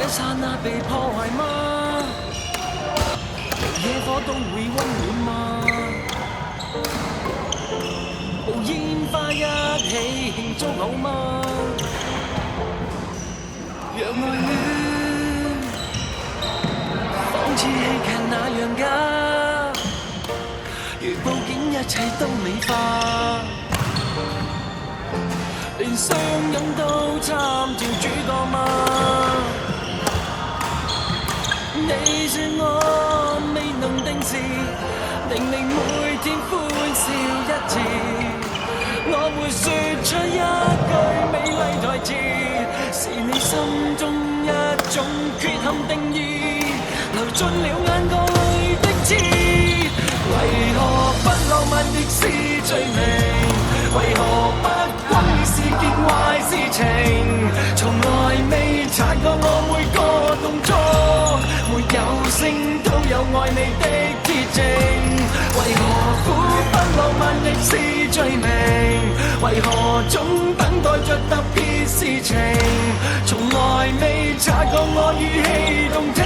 刹那被破壞嗎？野火都會溫暖嗎？無煙花一起慶祝好嗎？若愛戀仿似戲劇那樣假，如報警一切都美化，連相擁都參照主角嗎？你說我未能定時，令你每天歡笑一次，我會說出一句美麗台詞，是你心中一種缺陷定義，流進了眼角裏的刺，為何不浪漫亦是罪名？為何不轟烈是件壞事情？從來未察覺我每個動作，沒有聲都有愛你的鐵證。為何苦不浪漫亦是罪名？為何總等待着特別事情？從來未察覺我語氣動聽，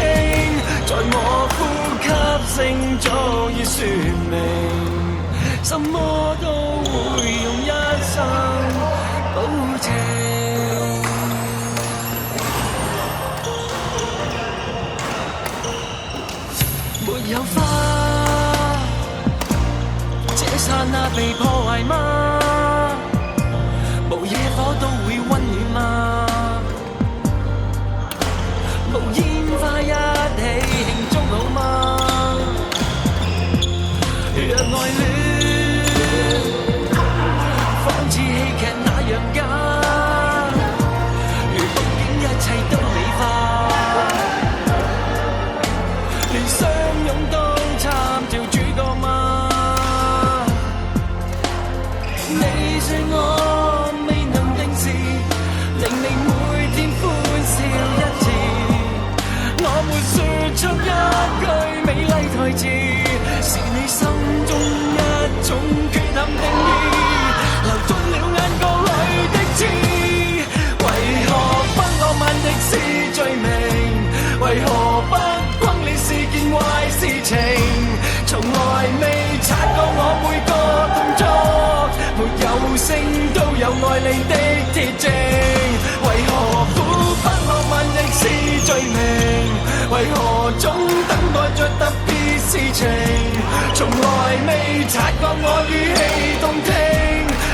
在我呼吸聲早已說明。什麼都會用一生保證。沒有花，這剎那被破壞嗎？無野火都會溫暖嗎？無煙花一起慶祝好嗎？若愛戀仿似戲劇那樣假，如報警一切都美化，連相擁都參照主角嗎？你說我未能定時，令你每天歡笑一次，我會說出一句美麗台詞，是你心中一種缺陷定義，流進了眼角裏的刺，為何不浪漫亦是罪名？為何不轟烈是件壞事情？從來未察覺我每個動作，沒有聲都有愛你的鐵證。為何苦不浪漫亦是罪名？為何總等待着特別事情？從來未察覺我語氣動聽，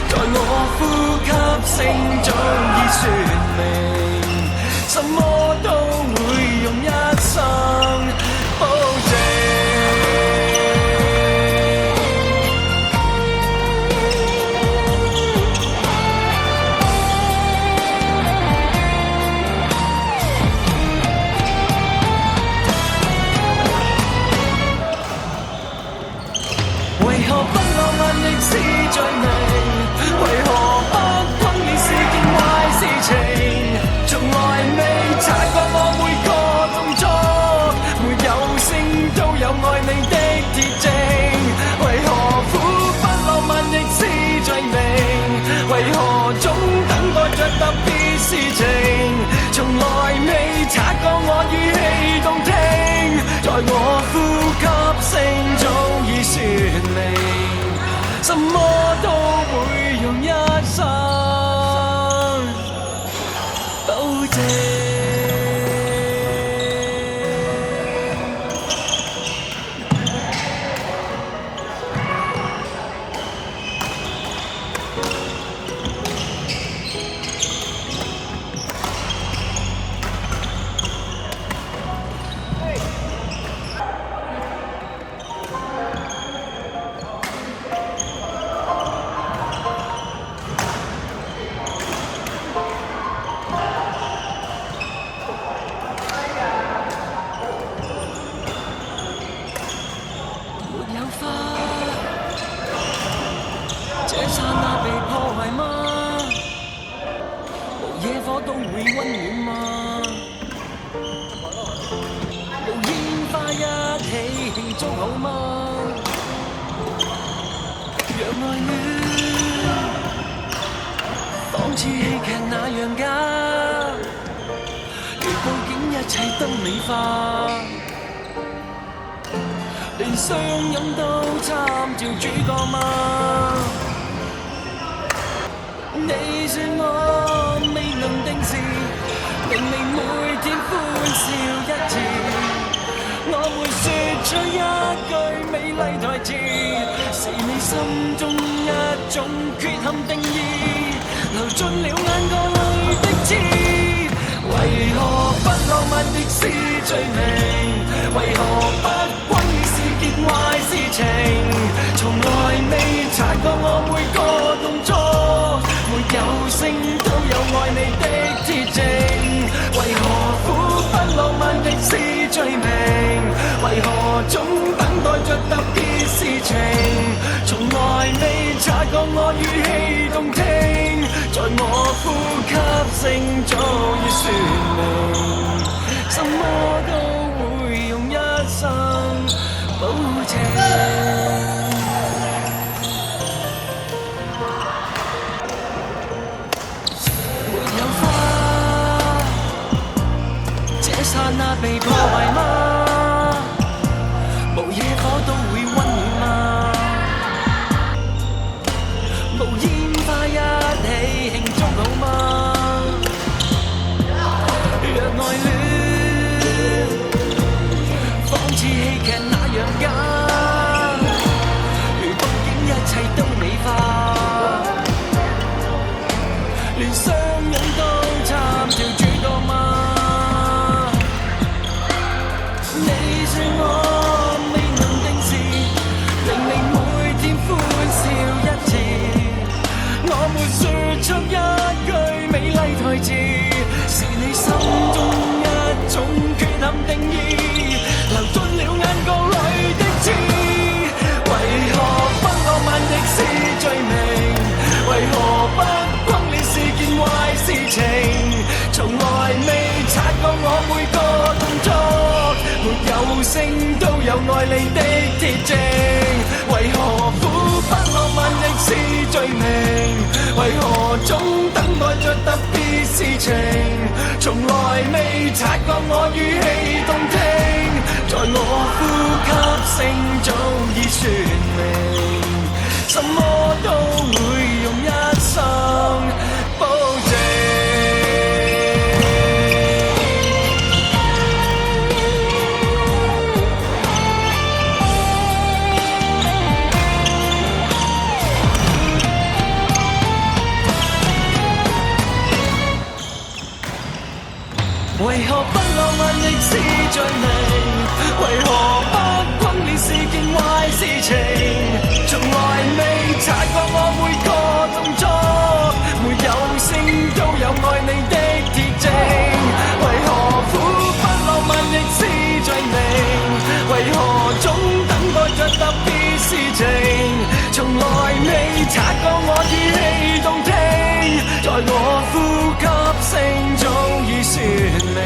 在我呼吸聲早已說明，什麼都會用一生保證。為何不浪漫亦是罪名？為何不轟烈是件壞事情？從來未察覺我每個動作，沒有聲都有愛你的鐵證。為何苦不浪漫亦是罪名？為何總等待着特別事情？從來未察覺我語氣動聽，在我呼吸聲早已說明，什麼都會用一生保證。這剎那被破壞嗎？無野火都會溫暖嗎？無煙花一起慶祝好嗎？若愛戀仿似戲劇那樣假，如報警一一切都美化，連相擁都參照主角嗎？你說我未能定時，明明每天歡笑一次，我會說出一句美麗台詞，是你心中一種缺陷定義，流進了眼角裏的刺。為何不浪漫的是罪名？為何不轟烈是件壞事情？從來未察覺我每個動作，沒有聲都有愛你的鐵證。為何苦不浪漫的是罪名？為何總等待着特別事情？從來未察覺我語氣動聽，在我呼吸聲早已説明，什麼都會用一生保證。剎那被破壞嗎？無野火都會溫暖嗎？無煙花一起慶祝好嗎？若愛戀仿似戲劇那樣假，如布景一切都美化，連相擁都參照主角嗎？我未能定時，明明每天歡笑一次，我沒說出一句美麗台詞，是你心中一種缺陷定義，流進了眼角裏的刺。為何不浪漫的是罪名？為何不轟烈是件壞事情？從來未察覺我每個動作，沒有聲都有愛你的鐵證。為何苦不浪漫亦是罪名？為何總等待着特別事情？從來未察覺我語氣動聽，在我呼吸聲早已説明，什麼都會用一生保證。為何不浪漫亦是罪名？為何不轟烈是件壞事情？從來未察覺我每個動作，沒有聲都有愛你的鐵證。為何苦不浪漫亦是罪名？為何總等待着特別事情？從來未察覺我語氣動聽，在我呼吸聲早已説明，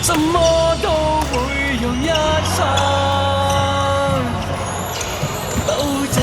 什麼都會用一生保證。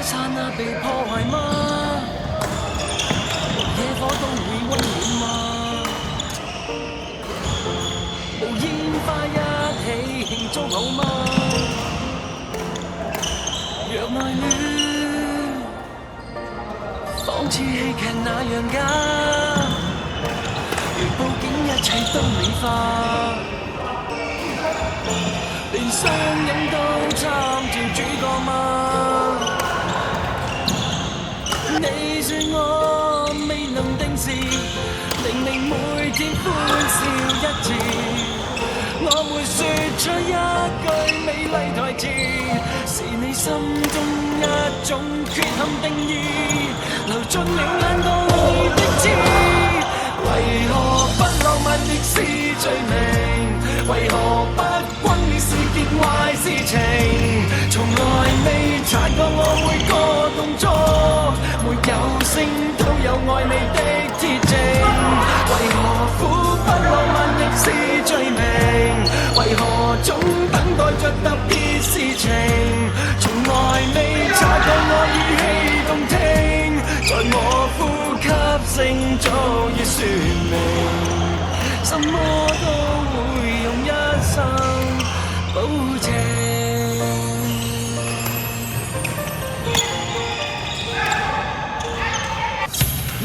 剎那被破壞嗎？野火都會溫暖嗎？無煙花一起慶祝好嗎？若愛戀仿似戲劇那樣假，如布景一切都美化，連相擁都參照主角嗎？你說我未能定時，明明每天歡笑一次，我沒說出一句美麗台詞，是你心中一種缺陷定義，流進了眼角裏的刺。為何不浪漫亦是罪名？為何不轟烈是件壞事情？從來未察覺我每個動作，沒有聲都有愛你的鐵證。為何苦不浪漫亦是罪名？為何總等待着特別事情？從來未察覺我語氣動聽，在我呼吸聲早已說明，什麼都會用一生保證。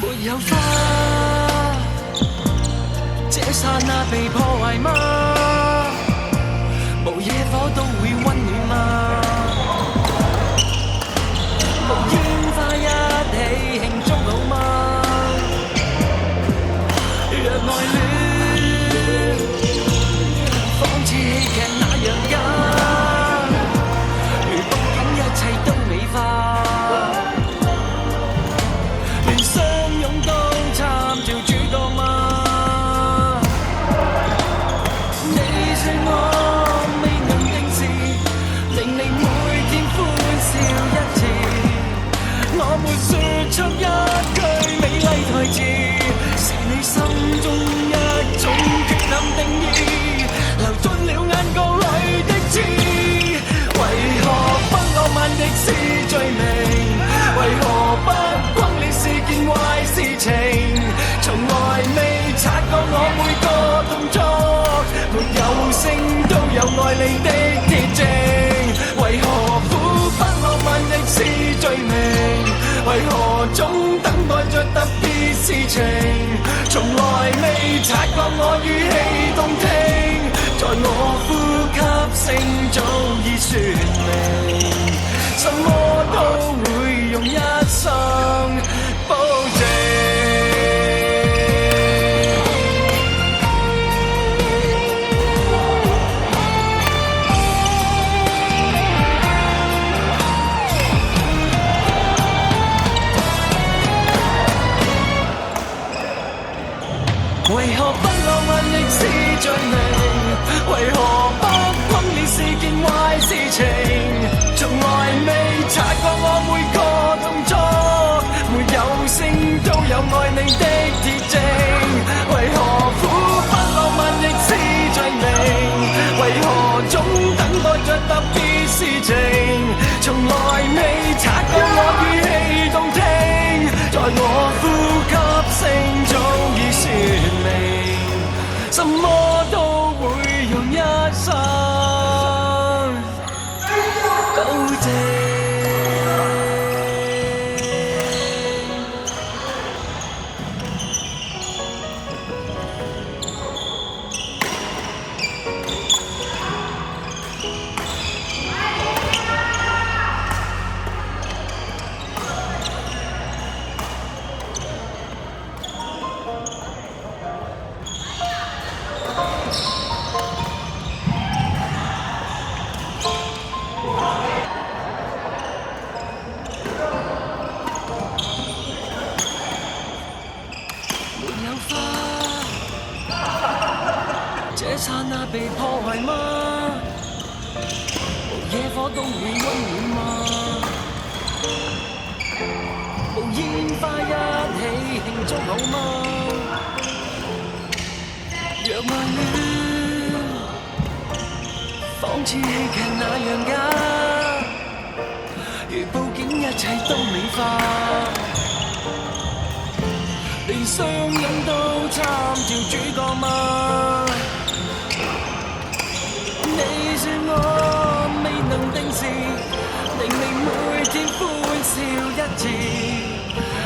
沒有花，這剎那被破壞嗎？無野火都會溫暖嗎？無煙花一起慶祝好嗎？若愛戀仿似戲劇那樣假，如布景一切都美化，連相擁都參照主角嗎？你說我未能定時，令你每天歡笑一次，我沒說出一句美麗台詞，是你心中一種缺陷定義，流進了眼角裏的刺。為何不浪漫亦是罪名？為何不轟烈是件壞事情？從來未察覺我每個動作，沒有聲都有愛你的鐵證。為何苦不浪漫亦是罪名？為何總等待着特別事情？從來未察覺我語氣動聽，在我呼吸聲早已說明，什麼都會用一生保證。為何不浪漫亦是罪名？為何不轟烈是件壞事情？從來未察覺我每個動作，沒有聲都有愛你的鐵證。為何苦不浪漫亦是罪名？為何總等待着特別事情？從來未察覺我語氣動聽，在我呼吸聲早已說明，什麼都會用一生保證。這剎那被破壞嗎？無野火都會溫暖嗎？無煙花一起慶祝好嗎？若愛戀仿似戲劇那樣假，如布景一切都美化，連相擁都參照主角嗎？你說我未能定時，令你每天歡笑一次，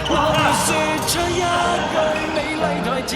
我沒說出一句美麗台詞。